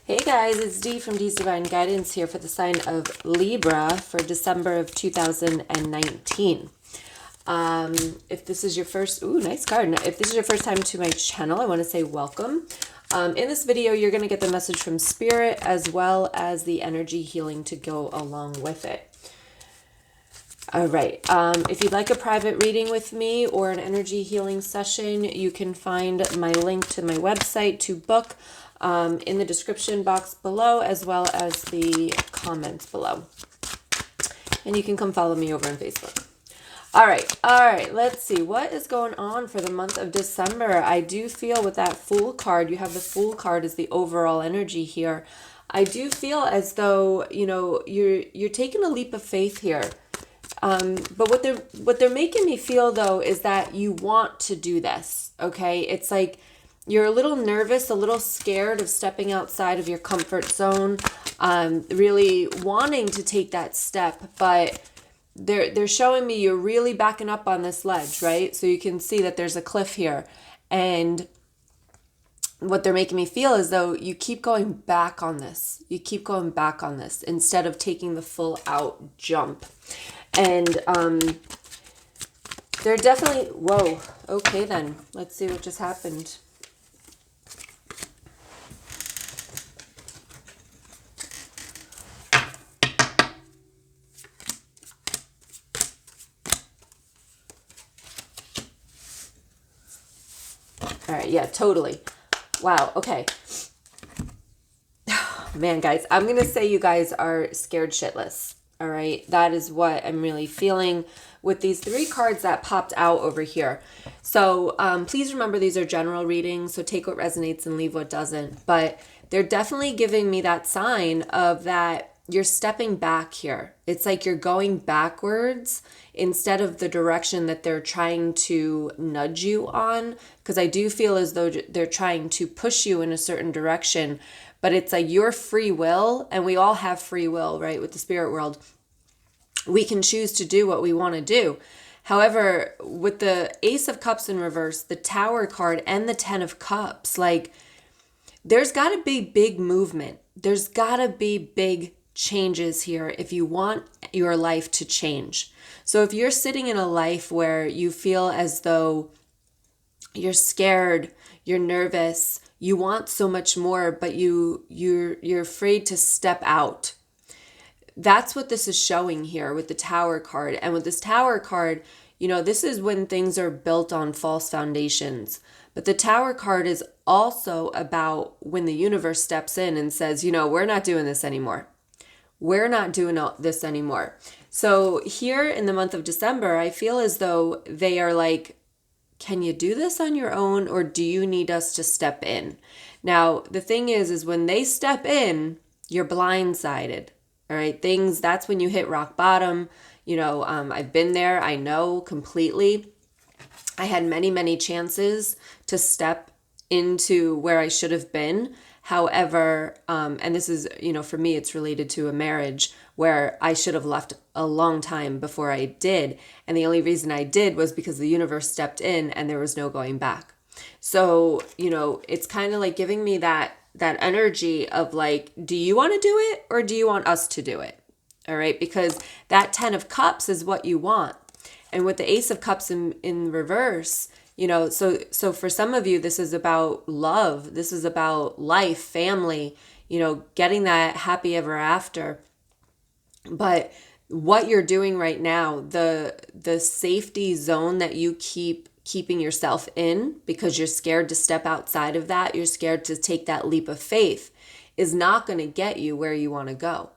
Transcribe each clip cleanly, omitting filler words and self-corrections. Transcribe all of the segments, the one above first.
Hey guys, it's Dee from Dee's Divine Guidance here for the sign of Libra for December of 2019. If this is your first, nice card. If this is your first time to my channel, I want to say welcome. In this video, you're going to get the message from Spirit as well as the energy healing to go along with it. All right. If you'd like a private reading with me or an energy healing session, you can find my link to my website to book in the description box below, as well as the comments below. And you can come follow me over on Facebook. All right. Let's see what is going on for the month of December. I do feel with that Fool card, you have the Fool card as the overall energy here. I do feel as though, you're taking a leap of faith here. But what they're making me feel though is that you want to do this. Okay. It's like you're a little nervous, a little scared of stepping outside of your comfort zone, really wanting to take that step, but they're showing me you're really backing up on this ledge, right? So you can see that there's a cliff here, and what they're making me feel is though you keep going back on this. You keep going back on this instead of taking the full out jump. And they're definitely, whoa, okay then. Let's see what just happened. All right, yeah, totally. Wow, okay. Man, guys, I'm going to say you guys are scared shitless. All right, that is what I'm really feeling with these three cards that popped out over here. So please remember these are general readings, so take what resonates and leave what doesn't. But they're definitely giving me that sign of that you're stepping back here. It's like you're going backwards instead of the direction that they're trying to nudge you on. Because I do feel as though they're trying to push you in a certain direction. But it's like your free will, and we all have free will, right? With the spirit world, we can choose to do what we want to do. However, with the Ace of Cups in reverse, the Tower card, and the Ten of Cups, like there's got to be big movement. There's got to be big changes here if you want your life to change. So if you're sitting in a life where you feel as though you're scared, you're nervous, you want so much more, but you're afraid to step out. That's what this is showing here with the Tower card. And with this Tower card, this is when things are built on false foundations. But the Tower card is also about when the universe steps in and says, we're not doing this anymore. We're not doing this anymore. So here in the month of December, I feel as though they are like, can you do this on your own, or do you need us to step in? Now, the thing is when they step in, you're blindsided. All right. That's when you hit rock bottom. I've been there. I know completely. I had many, many chances to step into where I should have been. However, and this is, for me, it's related to a marriage where I should have left a long time before I did. And the only reason I did was because the universe stepped in and there was no going back. So, it's kind of like giving me that energy of like, do you want to do it or do you want us to do it? All right. Because that 10 of Cups is what you want. And with the Ace of Cups in reverse, so for some of you, this is about love. This is about life, family, getting that happy ever after. But what you're doing right now, the safety zone that you keeping yourself in because you're scared to step outside of that, you're scared to take that leap of faith, is not going to get you where you want to go.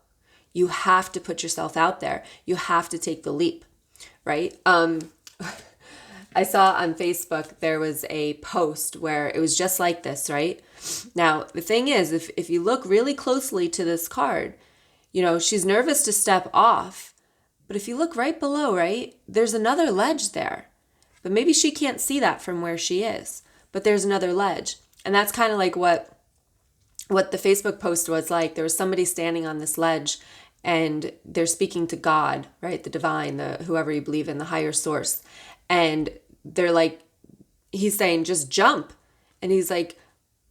You have to put yourself out there. You have to take the leap, right? I saw on Facebook, there was a post where it was just like this, right? Now, the thing is, if you look really closely to this card, she's nervous to step off. But if you look right below, right, there's another ledge there. But maybe she can't see that from where she is. But there's another ledge. And that's kind of like what the Facebook post was like. There was somebody standing on this ledge and they're speaking to God, right? The divine, whoever you believe in, the higher source. And they're like, he's saying, just jump. And he's like,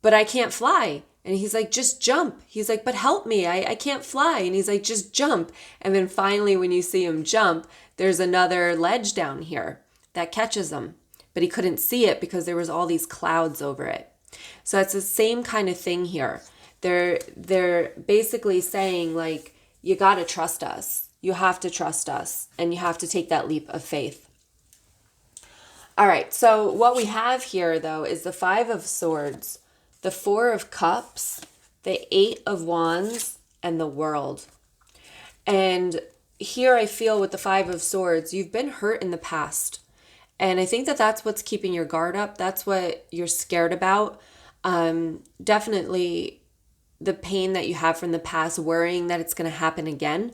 but I can't fly. And he's like, just jump. He's like, but help me. I can't fly. And he's like, just jump. And then finally, when you see him jump, there's another ledge down here that catches him. But he couldn't see it because there was all these clouds over it. So it's the same kind of thing here. They're basically saying, like, you got to trust us. You have to trust us. And you have to take that leap of faith. All right. So what we have here, though, is the 5 of Swords, the 4 of Cups, the 8 of Wands, and the World. And here I feel with the 5 of Swords, you've been hurt in the past. And I think that that's what's keeping your guard up. That's what you're scared about. Definitely the pain that you have from the past, worrying that it's going to happen again.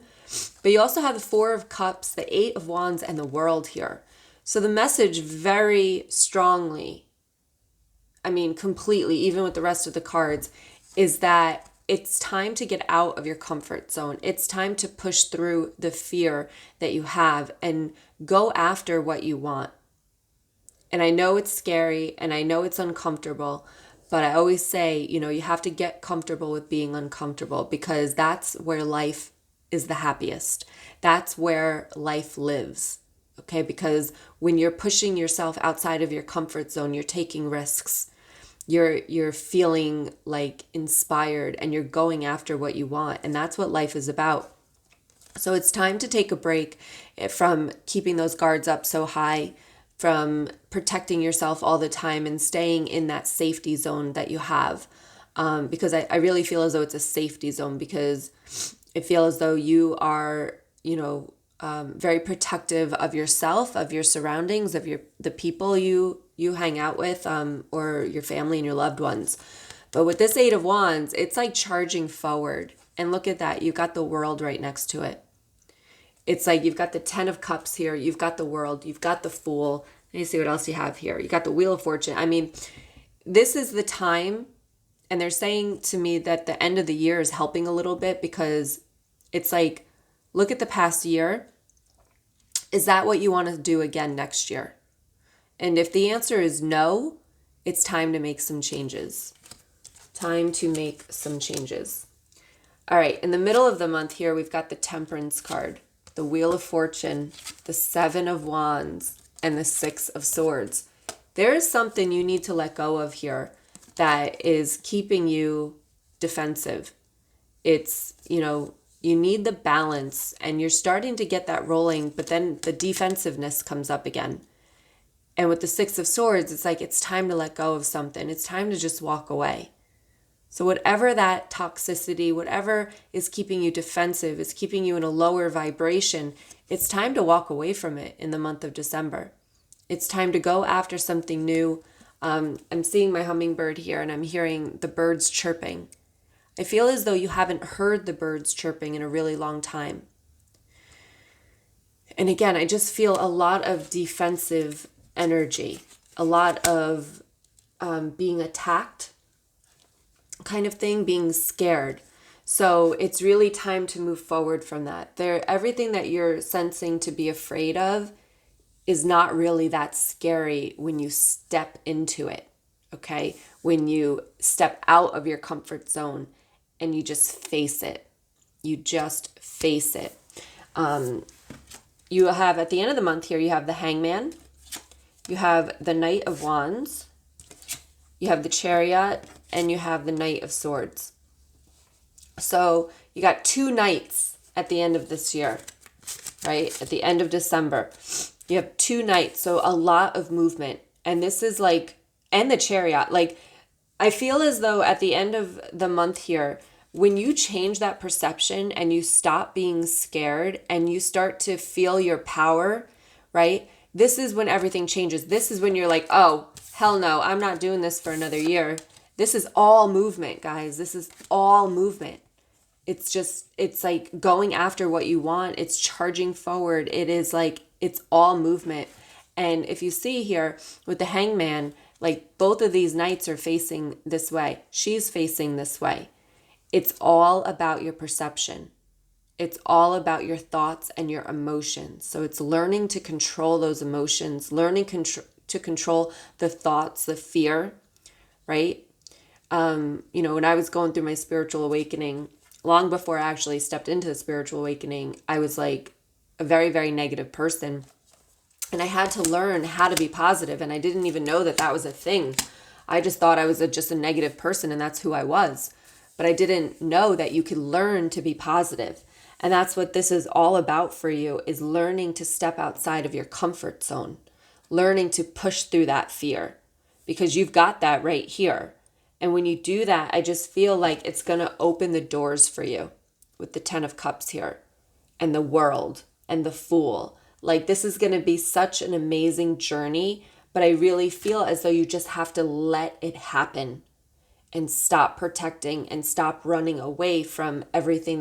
But you also have the 4 of Cups, the 8 of Wands, and the World here. So the message very strongly, I mean, completely, even with the rest of the cards, is that it's time to get out of your comfort zone. It's time to push through the fear that you have and go after what you want. And I know it's scary and I know it's uncomfortable, but I always say, you know, you have to get comfortable with being uncomfortable, because that's where life is the happiest. That's where life lives. Okay? Because when you're pushing yourself outside of your comfort zone, you're taking risks. You're feeling like inspired and you're going after what you want. And that's what life is about. So it's time to take a break from keeping those guards up so high, from protecting yourself all the time and staying in that safety zone that you have. Because I really feel as though it's a safety zone, because I feel as though you are, you know, very protective of yourself, of your surroundings, of the people you hang out with, or your family and your loved ones. But with this 8 of Wands, it's like charging forward. And look at that. You've got the World right next to it. It's like you've got the 10 of Cups here. You've got the World. You've got the Fool. Let me see what else you have here. You got the Wheel of Fortune. I mean, this is the time. And they're saying to me that the end of the year is helping a little bit, because it's like, look at the past year. Is that what you want to do again next year? And if the answer is no, it's time to make some changes. Time to make some changes. All right, in the middle of the month here, we've got the Temperance card, the Wheel of Fortune, the 7 of Wands, and the 6 of Swords. There is something you need to let go of here that is keeping you defensive. It's, you know, you need the balance, and you're starting to get that rolling, but then the defensiveness comes up again. And with the 6 of Swords, it's like it's time to let go of something. It's time to just walk away. So whatever that toxicity, whatever is keeping you defensive, is keeping you in a lower vibration, it's time to walk away from it in the month of December. It's time to go after something new. I'm seeing my hummingbird here, and I'm hearing the birds chirping. I feel as though you haven't heard the birds chirping in a really long time. And again, I just feel a lot of defensive energy, a lot of being attacked kind of thing, being scared. So it's really time to move forward from that. Everything that you're sensing to be afraid of is not really that scary when you step into it, okay? When you step out of your comfort zone and you just face it. You just face it. You have, at the end of the month here, you have the Hangman. You have the Knight of Wands. You have the Chariot. And you have the Knight of Swords. So you got 2 knights at the end of this year, right? At the end of December. You have 2 knights, so a lot of movement. And this is like, and the Chariot. Like, I feel as though at the end of the month here, when you change that perception and you stop being scared and you start to feel your power, right? This is when everything changes. This is when you're like, oh, hell no, I'm not doing this for another year. This is all movement, guys. This is all movement. It's like going after what you want. It's charging forward. It is like, it's all movement. And if you see here with the Hangman, like both of these knights are facing this way. She's facing this way. It's all about your perception. It's all about your thoughts and your emotions. So it's learning to control those emotions, learning to control the thoughts, the fear, right? When I was going through my spiritual awakening, long before I actually stepped into the spiritual awakening, I was like a very, very negative person. And I had to learn how to be positive, and I didn't even know that that was a thing. I just thought I was just a negative person, and that's who I was. But I didn't know that you could learn to be positive. And that's what this is all about for you, is learning to step outside of your comfort zone, learning to push through that fear, because you've got that right here. And when you do that, I just feel like it's going to open the doors for you with the 10 of Cups here, and the World, and the Fool. Like, this is going to be such an amazing journey, but I really feel as though you just have to let it happen and stop protecting and stop running away from everything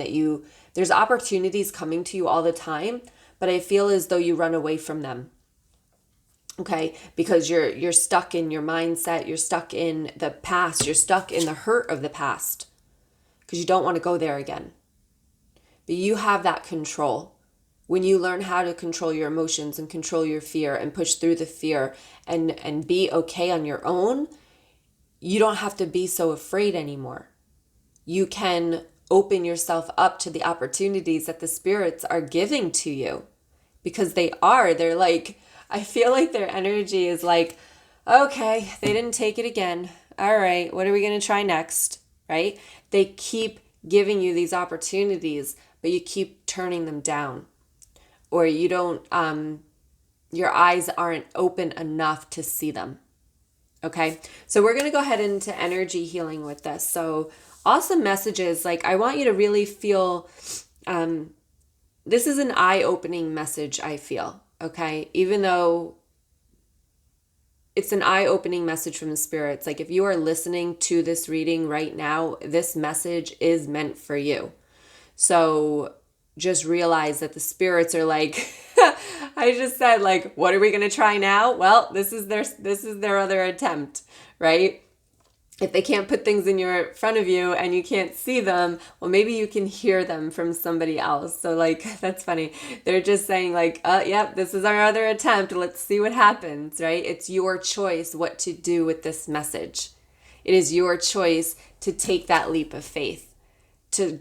there's opportunities coming to you all the time, but I feel as though you run away from them. Okay, because you're stuck in your mindset, you're stuck in the past, you're stuck in the hurt of the past because you don't want to go there again. But you have that control. When you learn how to control your emotions and control your fear and push through the fear and be okay on your own, you don't have to be so afraid anymore. You can open yourself up to the opportunities that the spirits are giving to you, because they're like, I feel like their energy is like, okay, they didn't take it again. All right, what are we going to try next? Right? They keep giving you these opportunities, but you keep turning them down, or you don't, your eyes aren't open enough to see them. Okay, so we're going to go ahead into energy healing with this. So awesome messages. Like, I want you to really feel, this is an eye-opening message, I feel. Okay, even though it's an eye-opening message from the spirits. Like, if you are listening to this reading right now, this message is meant for you. So just realize that the spirits are like, I just said, like, what are we going to try now? Well, this is their other attempt, right? If they can't put things in your front of you and you can't see them, well, maybe you can hear them from somebody else. So, like, that's funny. They're just saying, like, yep, this is our other attempt. Let's see what happens, right? It's your choice what to do with this message. It is your choice to take that leap of faith, to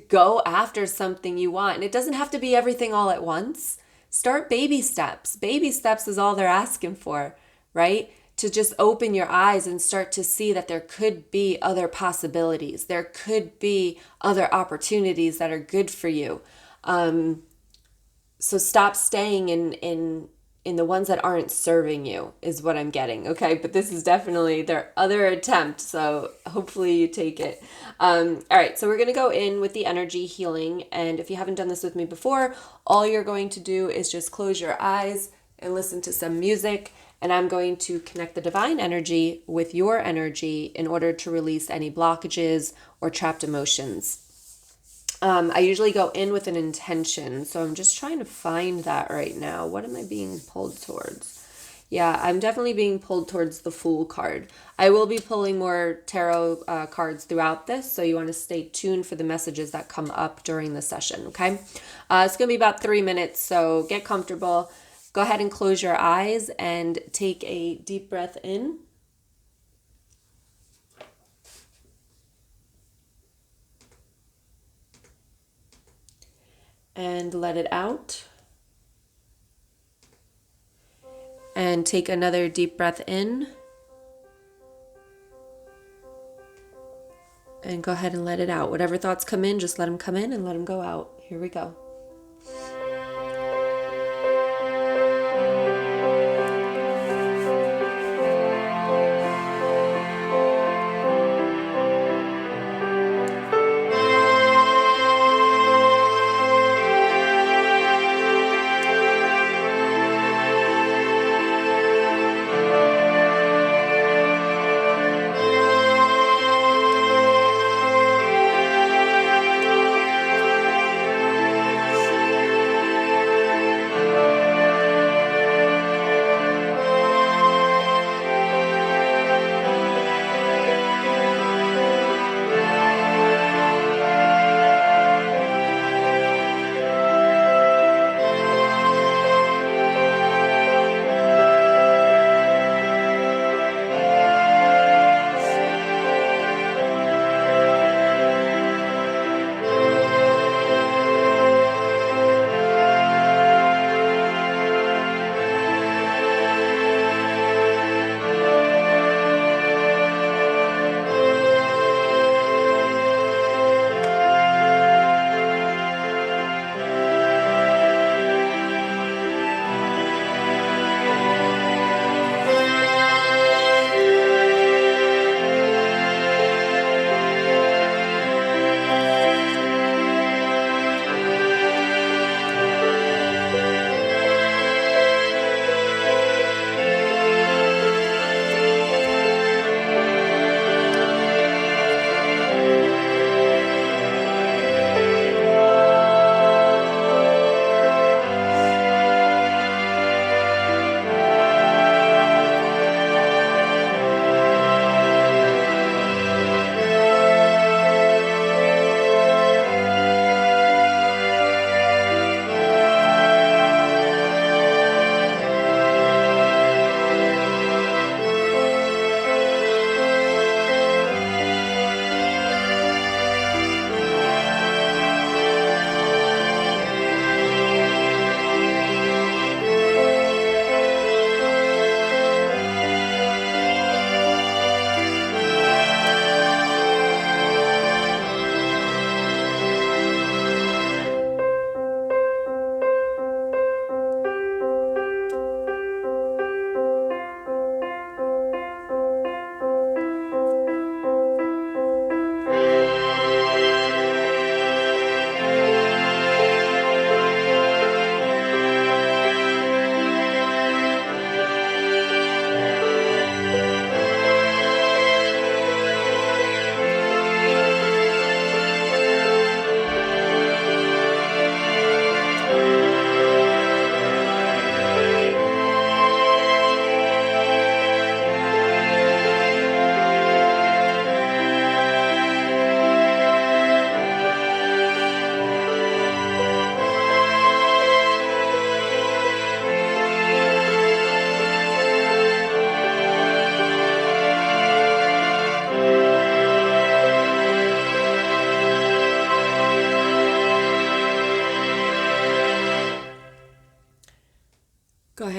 go after something you want. And it doesn't have to be everything all at once. Start baby steps. Baby steps is all they're asking for, right? To just open your eyes and start to see that there could be other possibilities. There could be other opportunities that are good for you. So stop staying in the ones that aren't serving you is what I'm getting. Okay, but this is definitely their other attempt. So hopefully you take it. All right, so we're going to go in with the energy healing. And if you haven't done this with me before, all you're going to do is just close your eyes and listen to some music. And I'm going to connect the divine energy with your energy in order to release any blockages or trapped emotions. I usually go in with an intention, so I'm just trying to find that right now. What am I being pulled towards? Yeah, I'm definitely being pulled towards the Fool card. I will be pulling more tarot cards throughout this, so you want to stay tuned for the messages that come up during the session, okay? It's going to be about 3 minutes, so get comfortable. Go ahead and close your eyes and take a deep breath in. And let it out. And take another deep breath in. And go ahead and let it out. Whatever thoughts come in, just let them come in and let them go out. Here we go.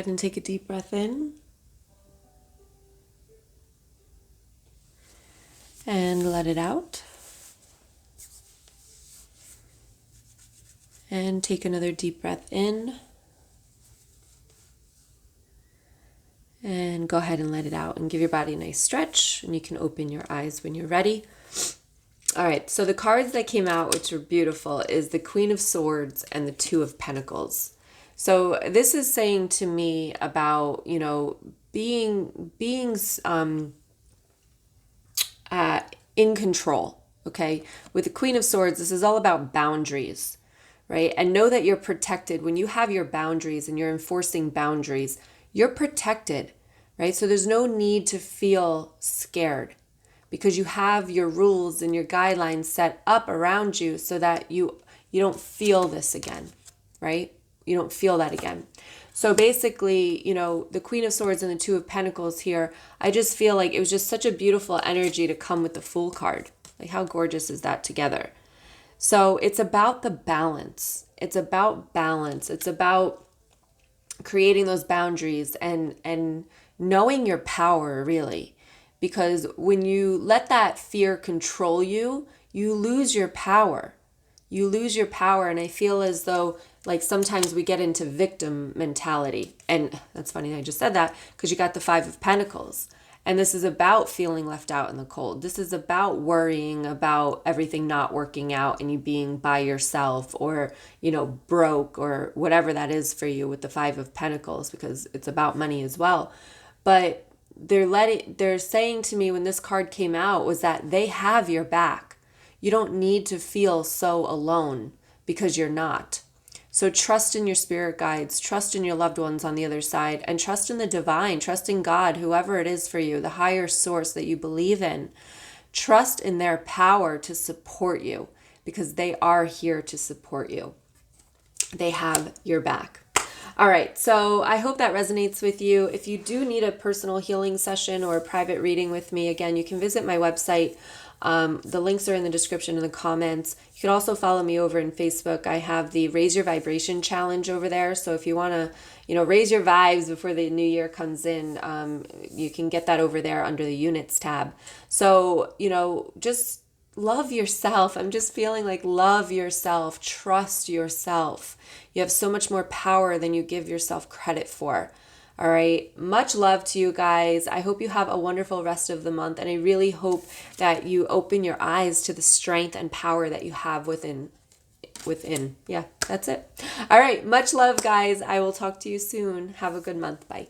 ahead and take a deep breath in. And let it out. And take another deep breath in. And go ahead and let it out and give your body a nice stretch. And you can open your eyes when you're ready. All right, so the cards that came out, which are beautiful, is the Queen of Swords and the Two of Pentacles. So this is saying to me about, you know, being in control, okay? With the Queen of Swords, this is all about boundaries, right? And know that you're protected. When you have your boundaries and you're enforcing boundaries, you're protected, right? So there's no need to feel scared because you have your rules and your guidelines set up around you so that you don't feel this again, right? You don't feel that again. So basically, you know, the Queen of Swords and the Two of Pentacles here, I just feel like it was just such a beautiful energy to come with the Fool card. Like, how gorgeous is that together? So it's about the balance. It's about balance. It's about creating those boundaries and knowing your power, really. Because when you let that fear control you, you lose your power. You lose your power. And I feel as though, like, sometimes we get into victim mentality. And that's funny I just said that, because you got the Five of Pentacles. And this is about feeling left out in the cold. This is about worrying about everything not working out and you being by yourself or, you know, broke or whatever that is for you with the Five of Pentacles, because it's about money as well. But they're saying to me when this card came out was that they have your back. You don't need to feel so alone, because you're not. So trust in your spirit guides, trust in your loved ones on the other side, and trust in the divine, trust in God, whoever it is for you, the higher source that you believe in. Trust in their power to support you, because they are here to support you. They have your back. All right, so I hope that resonates with you. If you do need a personal healing session or a private reading with me, again, you can visit my website. The links are in the description and the comments. You can also follow me over in Facebook. I have the Raise Your Vibration Challenge over there. So if you want to, you know, raise your vibes before the new year comes in, you can get that over there under the Units tab. So, you know, just love yourself. I'm just feeling like love yourself, trust yourself. You have so much more power than you give yourself credit for. All right. Much love to you guys. I hope you have a wonderful rest of the month. And I really hope that you open your eyes to the strength and power that you have within. Yeah, that's it. All right. Much love, guys. I will talk to you soon. Have a good month. Bye.